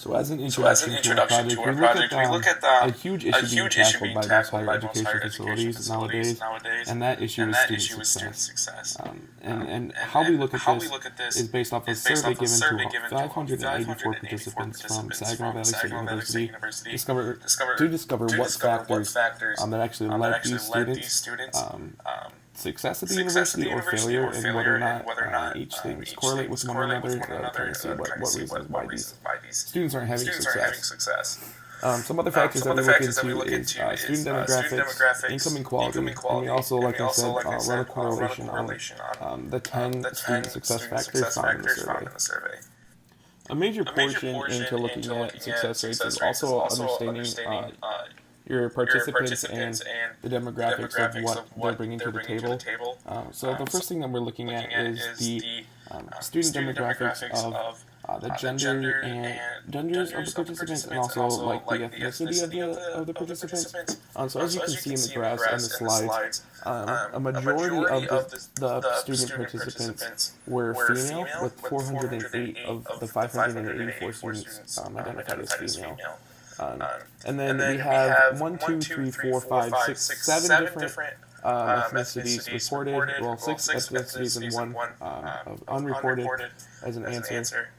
So as an So as an introduction to our introduction project, to we our look at project, we look at a huge a issue being huge issue tackled being by most tackled higher by most education higher education facilities facilities nowadays, nowadays, and that issue and is that student issue is student success. success. And how we And look at how we this look at this is based off a is based survey off a given to survey given to 584 584 participants from participants Saginaw from Valley State Saginaw Valley State University University discover discover to discover to what discover what factors factors that actually that led actually these led these students students success at the success at university the or university failure, or and whether failure, or and not whether or not each things each correlate with things one correlate another, with one another, trying to see what reasons why these these students aren't having students aren't having success. success. Some other factors that we look into is student student demographics, income equality, and we also, like I said, run a correlation on the 10 student success factors found in the survey. A major portion into looking at success rates is also understanding your participants and the demographics of what they're bringing to the table. So the first thing that we're looking at is the student demographics of the gender and genders of the participants, and also like the ethnicity of the participants. So as you can see in the graphs and the slides, a majority of the student participants were female, with 408 of the 584 students identified as female. And then we have 1, 2, 3, 4, 5, 6, 7 different ethnicities reported, well, 6 ethnicities and 1 unreported as an answer,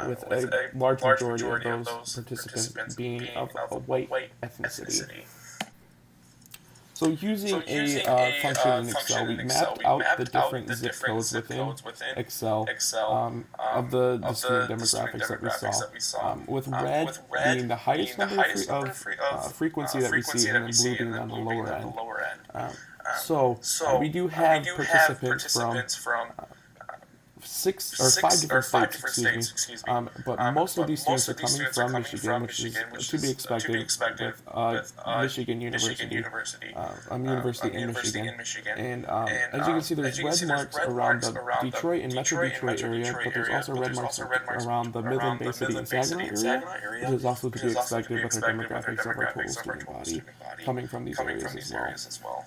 with a large majority of those participants being of a white ethnicity. So using a function in Excel, we mapped out the different zip codes within Excel of the student demographics that we saw, with red being the highest number of frequency that we see, and then blue being on the lower end. So we do have participants from 5 different states, but most of these students are coming from Michigan, which is to be expected with Michigan University, University in Michigan. And as you can see, there's red marks around the Detroit and Metro Detroit area, but there's also red marks around the Midland, Bay City, and Saginaw area, which is also to be expected with our demographics of our total student body coming from these areas as well.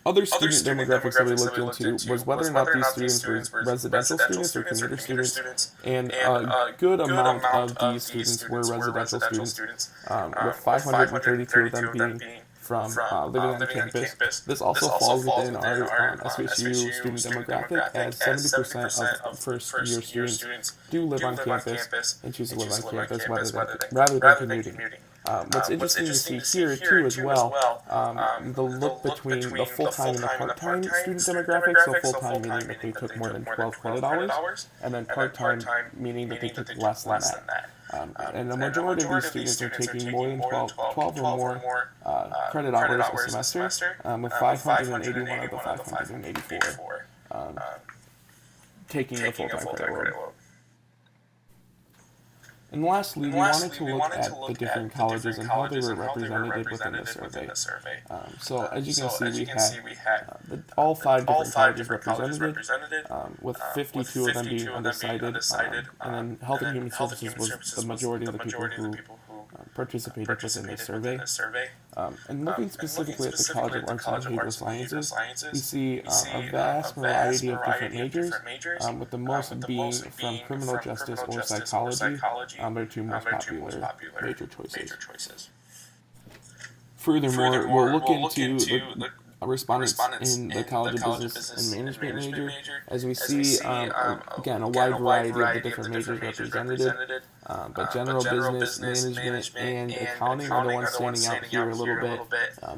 Other student demographics that we looked into was whether or not these students were residential students or commuter students, and a good amount of these students were residential students, with 532 of them being from living on campus. This also falls within our SVSU student demographic, as 70% of first-year students do live on campus and choose to live on campus rather than commuting. What's interesting to see here, too, as well, the look between the full-time and the part-time student demographic. So full-time meaning that they took more than 12 credit hours, and then part-time meaning that they took less than that. And the majority of these students are taking more than 12 or more credit hours a semester, with 581 of the 584 taking the full-time credit load. And lastly, we wanted to look at the different colleges and how they were represented within the survey. So as you can see, we had all 5 different colleges represented, with 52 of them being undecided, and then Health and Human Services was the majority of the people who participated within the survey. And looking specifically at the College of Arts and Behavioral Sciences, we see a vast variety of different majors, with the most being from criminal justice or psychology, their 2 most popular major choices. Furthermore, we'll look into the respondents in the College of Business and Management major, as we see, again, a wide variety of the different majors represented, but general business, management, and accounting are the ones standing out here a little bit.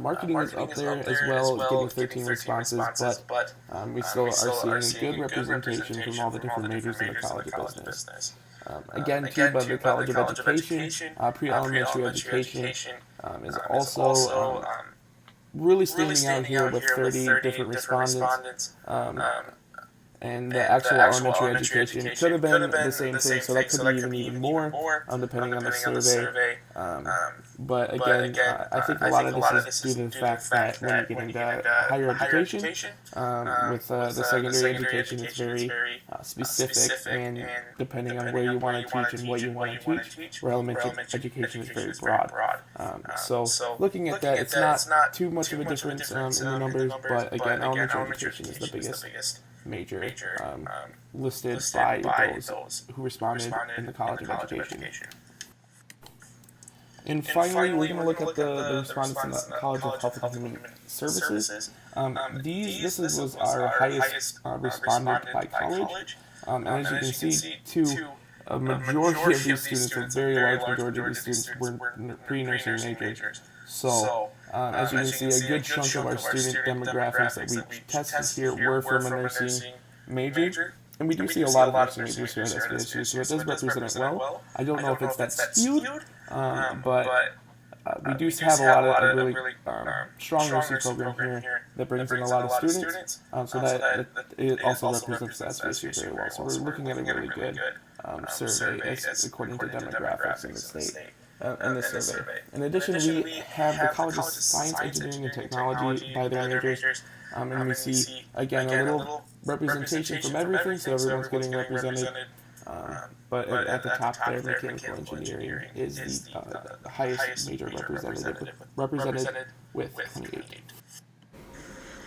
Marketing is up there as well, getting 13 responses, but we still are seeing a good representation from all the different majors in the College of Business. Again, too, by the College of Education, pre-elementary education is also really standing out here with 30 different respondents. And the actual elementary education could have been the same thing, so that could be even more, depending on the survey. But again, I think a lot of this is due to the fact that when you get into higher education, with the secondary education, it's very specific, and depending on where you want to teach and what you want to teach, where elementary education is very broad. So looking at that, it's not too much of a difference in the numbers, but again, elementary education is the biggest major listed by those who responded in the College of Education. And finally, we're going to look at the respondents in the College of Health and Human Services. This was our highest respondent by college. And as you can see, a majority of these students, a very large majority of these students, were pre-nursing majors. So, as you can see, a good chunk of our student demographics that we tested here were from a nursing major. And we do see a lot of nursing majors here at SVSU, so it does represent it well. I don't know if it's that skewed, but we do have a lot of really strong nursing program here that brings in a lot of students, so that it also represents the SVSU very well. So we're looking at a really good survey according to demographics in the state. In this survey. In addition, we have the College of Science, Engineering, and Technology by their majors, and we see, again, a little representation from everything, so everyone's getting represented, but at the top there, mechanical engineering is the highest major represented with 28.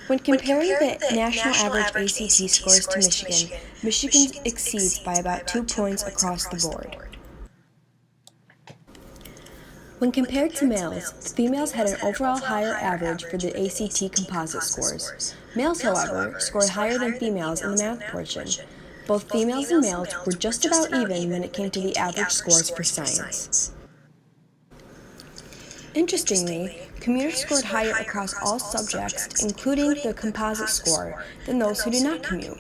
When comparing the national average ACT scores to Michigan, Michigan exceeds by about 2 points across the board. When compared to males, females had an overall higher average for the ACT composite scores. Males, however, scored higher than females in the math portion. Both females and males were just about even when it came to the average scores for science. Interestingly, commuters scored higher across all subjects, including the composite score, than those who did not commute.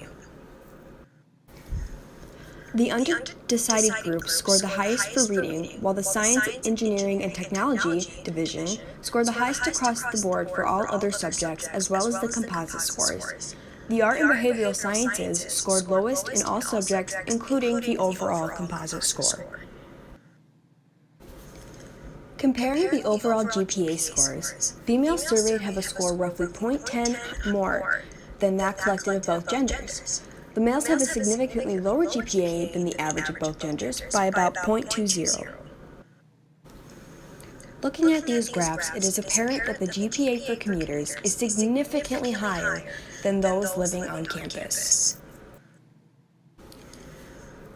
The undecided group scored the highest for reading, while the Science, Engineering, and Technology division scored the highest across the board for all other subjects, as well as the composite scores. The Art and Behavioral Sciences scored lowest in all subjects, including the overall composite score. Comparing the overall GPA scores, females surveyed have a score roughly 0.10 more than that collected of both genders. The males have a significantly lower GPA than the average of both genders by about 0.20. Looking at these graphs, it is apparent that the GPA for commuters is significantly higher than those living on campus.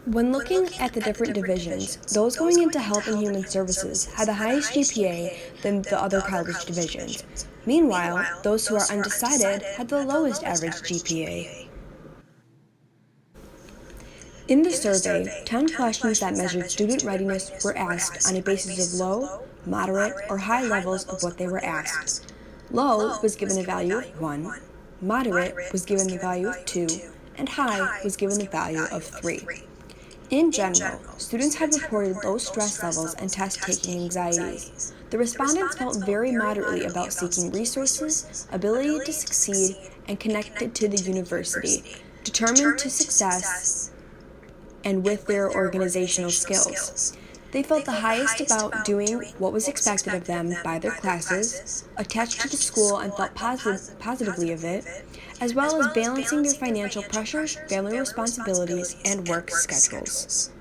When looking at the different divisions, those going into Health and Human Services had the highest GPA than the other college divisions. Meanwhile, those who are undecided had the lowest average GPA. In the survey, 10 questions that measured student readiness were asked on a basis of low, moderate, or high levels of what they were asked. Low was given a value of 1, moderate was given the value of 2, and high was given the value of 3. In general, students had reported low stress levels and test-taking anxieties. The respondents felt very moderately about seeking resources, ability to succeed, and connected to the university, determined to success, and with their organizational skills. They felt the highest about doing what was expected of them by their classes, attached to the school and felt positively of it, as well as balancing their financial pressures, family responsibilities, and work schedules.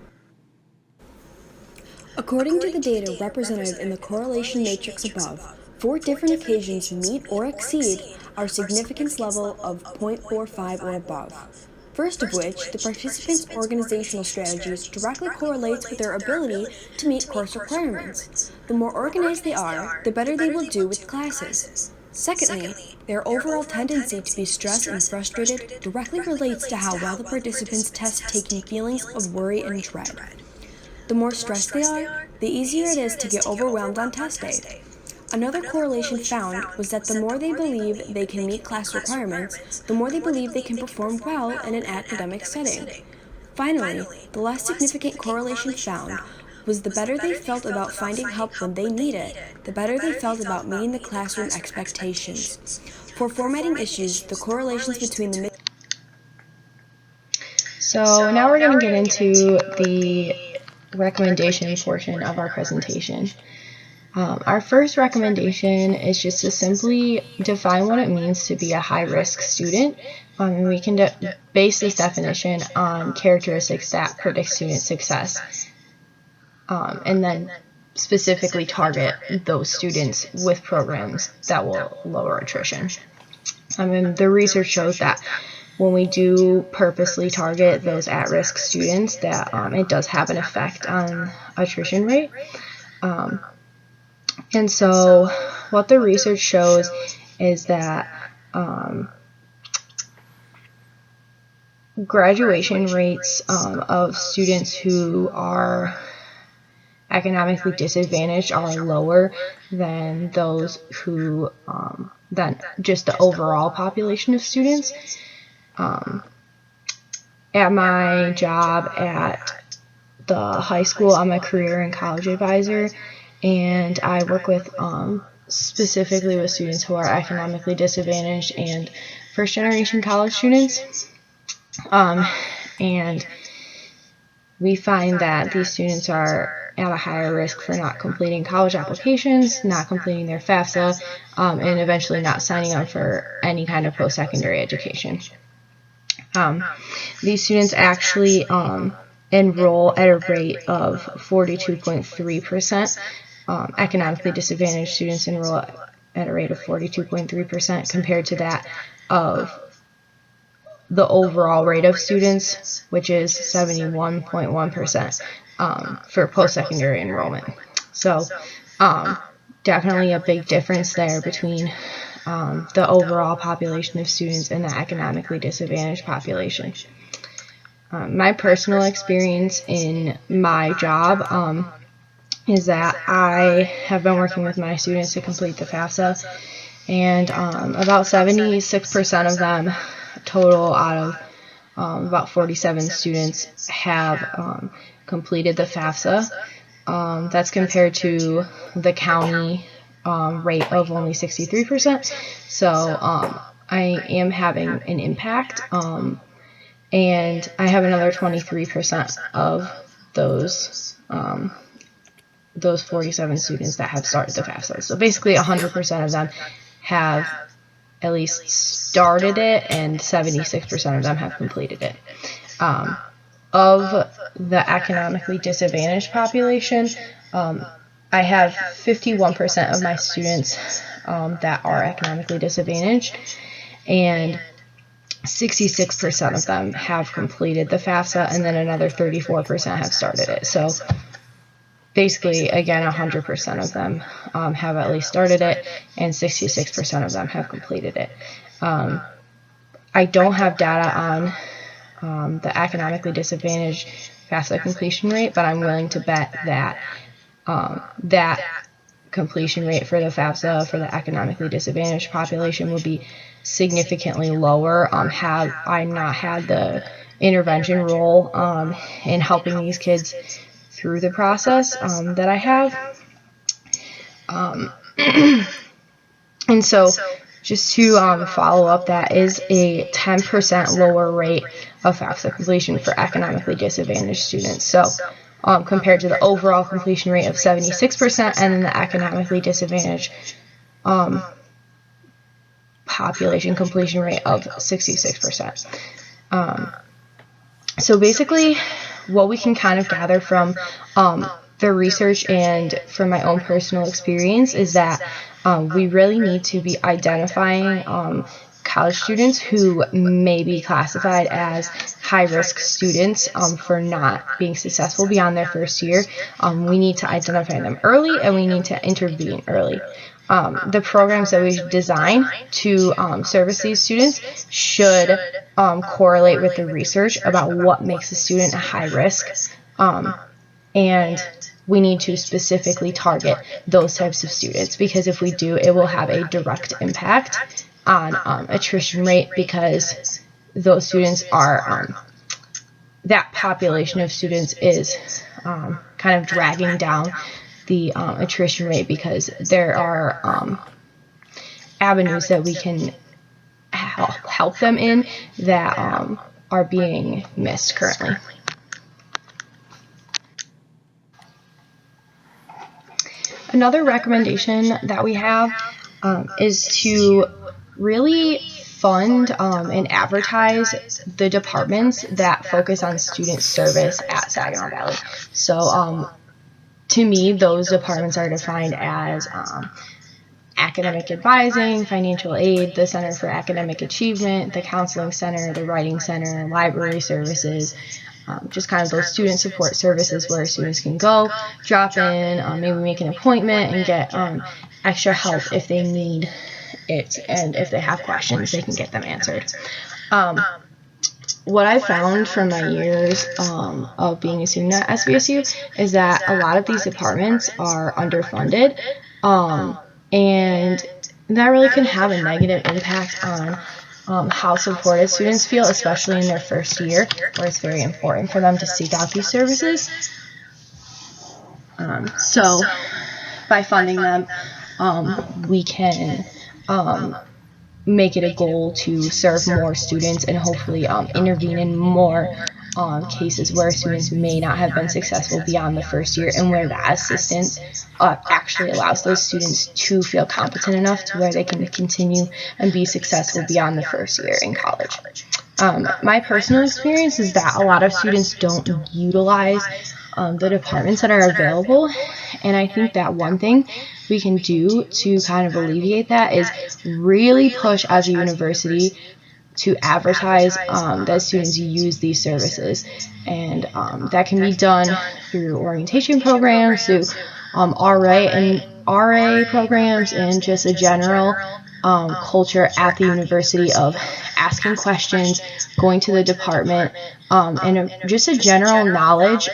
According to the data represented in the correlation matrix above, 4 different occasions meet or exceed our significance level of 0.45 or above. First of which, the participants' organizational strategies directly correlates with their ability to meet course requirements. The more organized they are, the better they will do with classes. Secondly, their overall tendency to be stressed and frustrated directly relates to how well the participants test taking feelings of worry and dread. The more stressed they are, the easier it is to get overwhelmed on test day. Another correlation found was that the more they believe they can meet class requirements, the more they believe they can perform well in an academic setting. Finally, the less significant correlation found was the better they felt about finding help when they need it, the better they felt about meeting the classroom expectations. For formatting issues, the correlations between the So now we're going to get into the recommendation portion of our presentation. Our first recommendation is just to simply define what it means to be a high-risk student. And we can base this definition on characteristics that predict student success. And then specifically target those students with programs that will lower attrition. And the research shows that when we do purposely target those at-risk students, that it does have an effect on attrition rate. And so what the research shows is that graduation rates of students who are economically disadvantaged are lower than those who, than just the overall population of students. At my job at the high school, I'm a career and college advisor, and I work with specifically with students who are economically disadvantaged and first-generation college students. And we find that these students are at a higher risk for not completing college applications, not completing their FAFSA, and eventually not signing up for any kind of post-secondary education. These students actually enroll at a rate of 42.3%. Economically disadvantaged students enroll at a rate of 42.3% compared to that of the overall rate of students, which is 71.1% for post-secondary enrollment. So definitely a big difference there between the overall population of students and the economically disadvantaged population. My personal experience in my job is that I have been working with my students to complete the FAFSA, and about 76% of them total out of about 47 students have completed the FAFSA. That's compared to the county rate of only 63%. So I am having an impact, and I have another 23% of those 47 students that have started the FAFSA. So basically 100% of them have at least started it, and 76% of them have completed it. Of the economically disadvantaged population, I have 51% of my students that are economically disadvantaged, and 66% of them have completed the FAFSA, and then another 34% have started it. So basically, again, 100% of them have at least started it, and 66% of them have completed it. I don't have data on the economically disadvantaged FAFSA completion rate, but I'm willing to bet that that completion rate for the FAFSA for the economically disadvantaged population will be significantly lower had I not had the intervention role in helping these kids through the process that I have. And so just to follow up, that is a 10% lower rate of FAFSA completion for economically disadvantaged students. So compared to the overall completion rate of 76% and then the economically disadvantaged population completion rate of 66%. So basically, what we can kind of gather from the research and from my own personal experience is that we really need to be identifying college students who may be classified as high-risk students for not being successful beyond their first year. We need to identify them early, and we need to intervene early. The programs that we design to service these students should correlate with the research about what makes a student a high risk, and we need to specifically target those types of students, because if we do, it will have a direct impact on attrition rate, because those students are, that population of students is kind of dragging down the attrition rate, because there are avenues that we can help them in that are being missed currently. Another recommendation that we have is to really fund and advertise the departments that focus on student service at Saginaw Valley. So to me, those departments are defined as academic advising, financial aid, the Center for Academic Achievement, the Counseling Center, the Writing Center, library services, just kind of those student support services where students can go, drop in, maybe make an appointment and get extra help if they need it, and if they have questions, they can get them answered. What I found from my years of being a student at SVSU is that a lot of these departments are underfunded, and that really can have a negative impact on how supported students feel, especially in their first year, where it's very important for them to seek out these services. So by funding them, we can make it a goal to serve more students and hopefully intervene in more cases where students may not have been successful beyond the first year, and where that assistance actually allows those students to feel competent enough to where they can continue and be successful beyond the first year in college. My personal experience is that a lot of students don't utilize the departments that are available, and I think that one thing we can do to kind of alleviate that is really push as a university to advertise that students use these services, and that can be done through orientation programs, through RA programs, and just a general culture at the university of asking questions, going to the department, and just a general knowledge.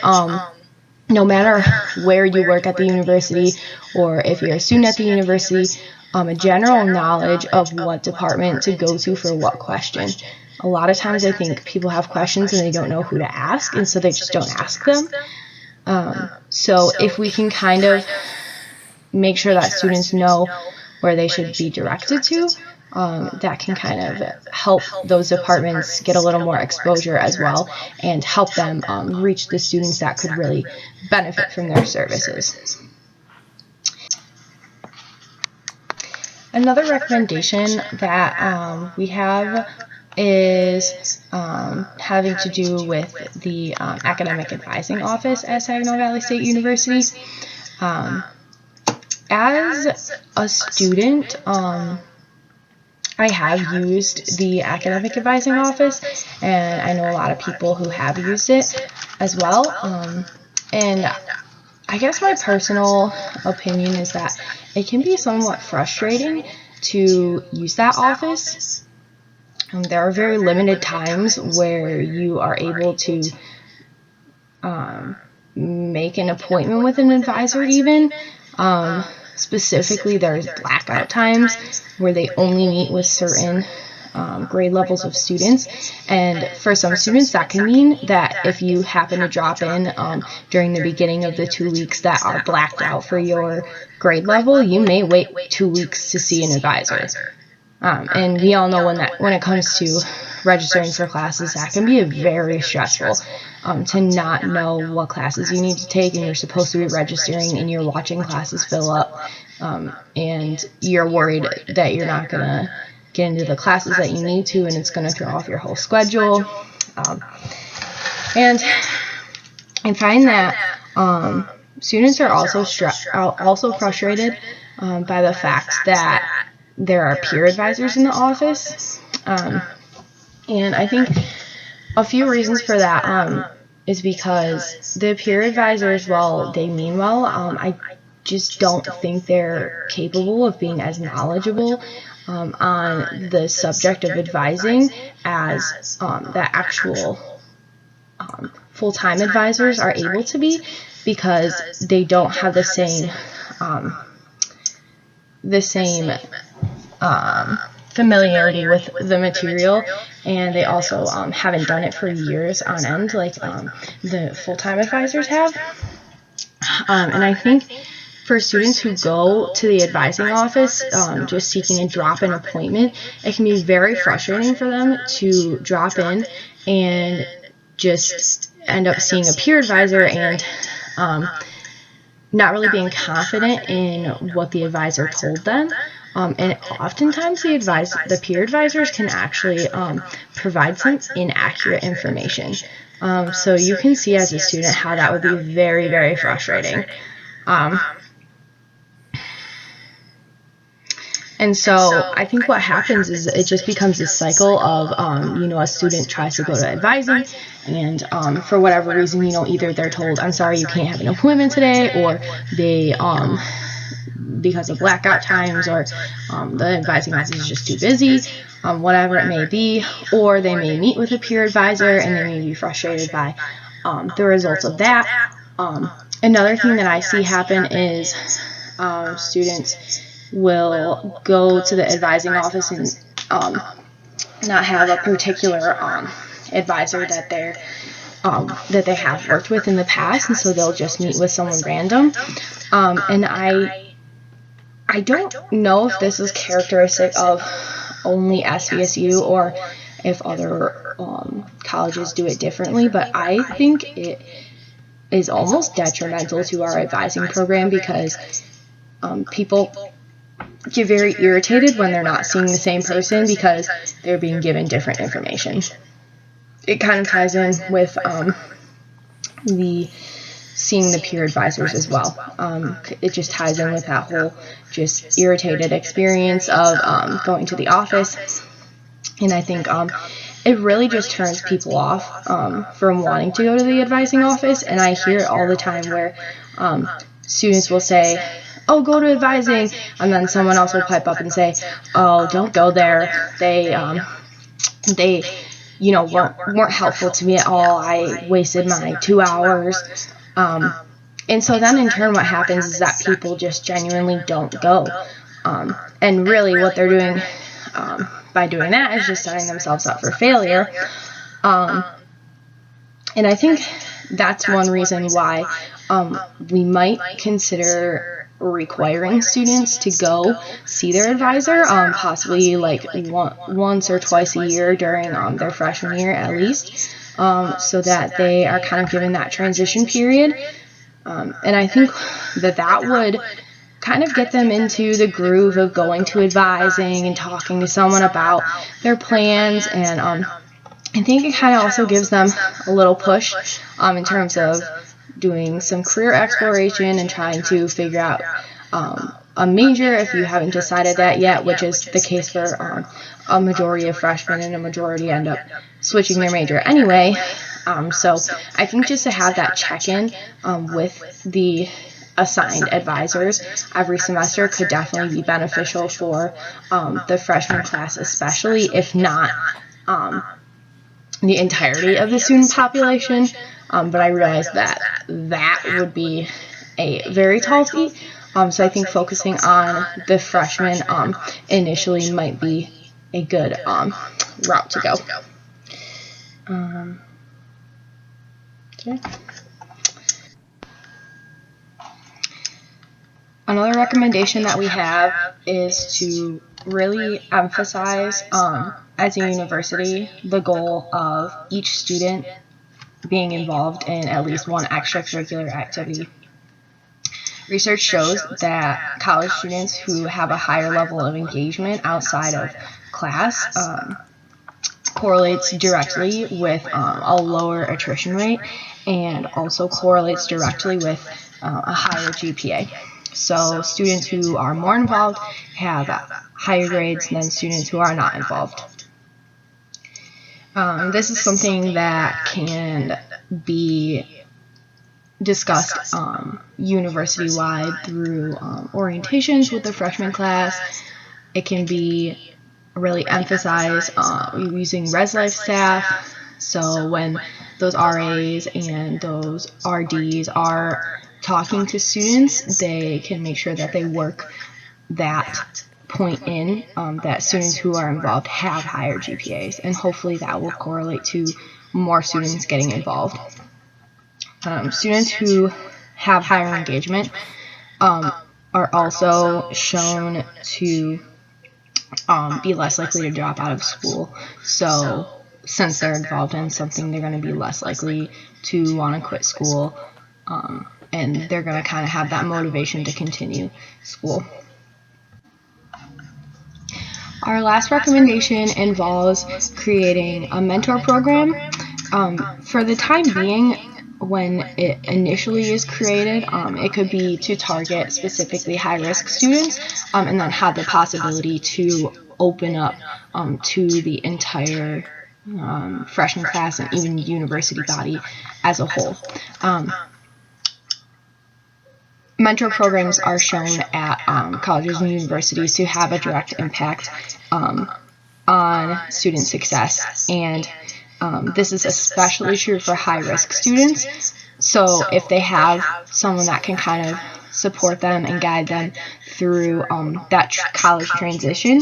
No matter where you work at the university, or if you're a student at the university, a general knowledge of what department to go to for what question. A lot of times I think people have questions and they don't know who to ask, and so they just don't ask them. So if we can kind of make sure that students know where they should be directed to, that can kind of help those departments get a little more exposure as well, and help them reach the students that could really benefit from their services. Another recommendation that we have is having to do with the Academic Advising Office at Saginaw Valley State University. As a student, I have used the Academic Advising Office, and I know a lot of people who have used it as well. And I guess my personal opinion is that it can be somewhat frustrating to use that office. There are very limited times where you are able to make an appointment with an advisor even. Specifically, there's blackout times where they only meet with certain grade levels of students, and for some students that can mean that if you happen to drop in during the beginning of the 2 weeks that are blacked out for your grade level, you may wait 2 weeks to see an advisor. And we all know when it comes to registering for classes, that can be very stressful, to not know what classes you need to take, and you're supposed to be registering and you're watching classes fill up, and you're worried that you're not going to get into the classes that you need to, and it's going to throw off your whole schedule. And I find that students are also frustrated by the fact that there are peer advisors in the office, and I think a few reasons for that is because the peer advisors, while they mean well, I just don't think they're capable of being as knowledgeable on the subject of advising as the actual full-time advisors are able to be, because they don't have the same familiarity with the material, and they also haven't done it for years on end like the full-time advisors have. And I think for students who go to the advising office just seeking a drop-in appointment, it can be very frustrating for them to drop in and just end up seeing a peer advisor and not really being confident in what the advisor told them. And oftentimes the peer advisors can actually provide some inaccurate information. So you can see as a student how that would be very, very frustrating. And so I think what happens is it just becomes this cycle of, a student tries to go to advising, and for whatever reason, either they're told, I'm sorry, you can't have an appointment today, or they, because of blackout times, or the advising office is just too busy, whatever it may be, or they may meet with a peer advisor and they may be frustrated by the results of that. Another thing that I see happen is students will go to the advising office and not have a particular advisor that they have worked with in the past, and so they'll just meet with someone random. And I don't know if this is characteristic of only SVSU or if other colleges do it differently, but I think it is almost detrimental to our advising program because people get very irritated when they're not seeing the same person because they're being given different information. It kind of ties in with seeing the peer advisors as well. It just ties in with that whole just irritated experience of going to the office. And I think it really just turns people off from wanting to go to the advising office. And I hear it all the time where students will say, oh, go to advising, and then someone else will pipe up and say, oh, don't go there. They weren't helpful to me at all. I wasted my 2 hours. And so then in turn what happens is that people just genuinely don't go. And really what they're doing by doing that is just setting themselves up for failure. And I think that's one reason why we might consider requiring students to go see their advisor, possibly like once or twice a year during their freshman year at least, so that they are kind of given that transition period. And I think that would kind of get them into the groove of going to advising and talking to someone about their plans, and I think it kind of also gives them a little push in terms of doing some career exploration and trying to figure out a major if you haven't decided that yet, which is the case for a majority of freshmen, and a majority end up switching their major anyway. So I think just to have that check-in with the assigned advisors every semester could definitely be beneficial for the freshman class especially, if not the entirety of the student population. But I realize that would be a very tall feat. So I think focusing on the freshmen initially might be a good route to go. Okay. Another recommendation that we have is to really emphasize as a university the goal of each student being involved in at least one extracurricular activity. Research shows that college students who have a higher level of engagement outside of class correlates directly with a lower attrition rate, and also correlates directly with a higher GPA. So students who are more involved have higher grades than students who are not involved. This is something that can be discussed university-wide through orientations with the freshman class. It can be really emphasized using Res Life staff. So when those RAs and those RDs are talking to students, they can make sure that they work that point in, that students who are involved have higher GPAs, and hopefully that will correlate to more students getting involved. Students who have higher engagement are also shown to be less likely to drop out of school. So since they're involved in something, they're going to be less likely to want to quit school, and they're going to kind of have that motivation to continue school. Our last recommendation involves creating a mentor program. For the time being, when it initially is created, it could be to target specifically high-risk students, and then have the possibility to open up to the entire freshman class and even university body as a whole. Mentor programs are shown at colleges and universities to have a direct impact on student success, and this is especially true for high-risk students. So if they have someone that can kind of support them and guide them through that college transition,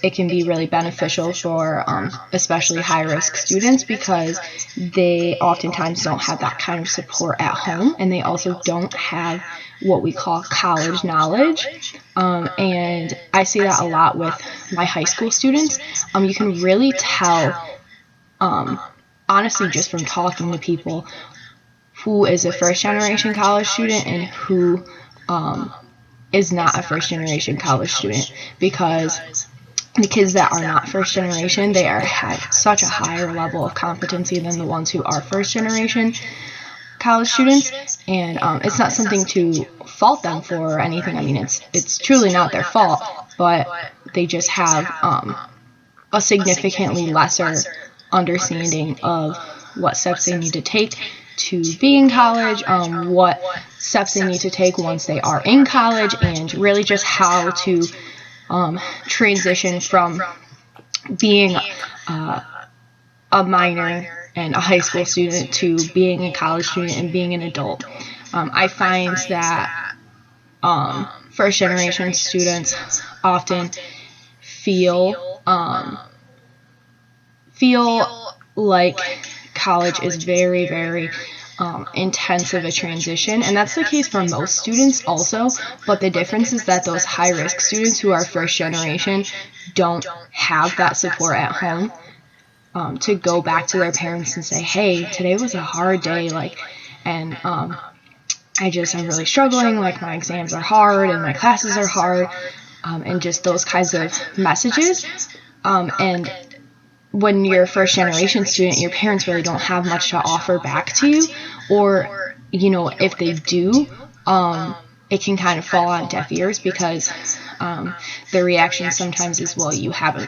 it can be really beneficial for especially high-risk students, because they oftentimes don't have that kind of support at home, and they also don't have what we call college knowledge. And I see that a lot with my high school students. You can really tell, honestly, just from talking to people, who is a first-generation college student and who is not a first-generation college student, because the kids that are not first generation, they have such a higher level of competency than the ones who are first generation college students, and it's not something to fault them for or anything. I mean, it's truly not their fault, but they just have a significantly lesser understanding of what steps they need to take to be in college, what steps they need to take once they are in college, and really just how to transition from being a minor and a high school student to being a college student and being an adult. I find that first generation students often feel like college is very, very intensive a transition, and that's the case for most students also, but the difference is that those high-risk students who are first generation don't have that support at home to go back to their parents and say, hey, today was a hard day, and I'm really struggling, my exams are hard and my classes are hard, and just those kinds of messages. And when you're a first generation student, your parents really don't have much to offer back to you, or, if they do, it can kind of fall on deaf ears, because the reaction sometimes is, well, you haven't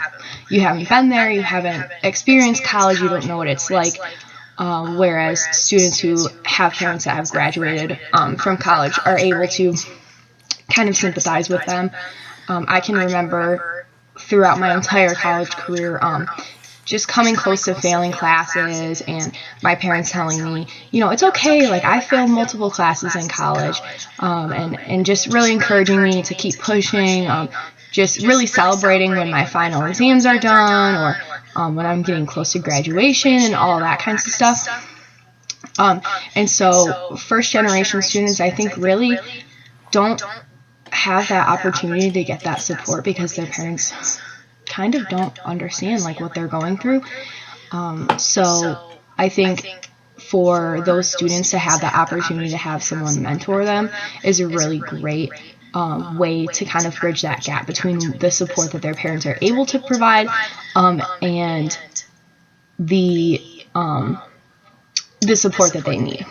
been there, you haven't experienced college, you don't know what it's like, whereas students who have parents that have graduated from college are able to kind of sympathize with them. I can remember throughout my entire college career, just coming close to failing classes, and my parents telling me, it's okay, I failed multiple classes in college, and just really encouraging me to keep pushing, just really celebrating when my final exams are done, or when I'm getting close to graduation and all that kinds of stuff. And so first generation students, I think, really don't have that opportunity to get that support, because their parents kind of don't understand what they're going through. So I think for those students to have the opportunity to have someone mentor them is a really great way to kind of bridge that gap between the support that their parents are able to provide and the support that they need.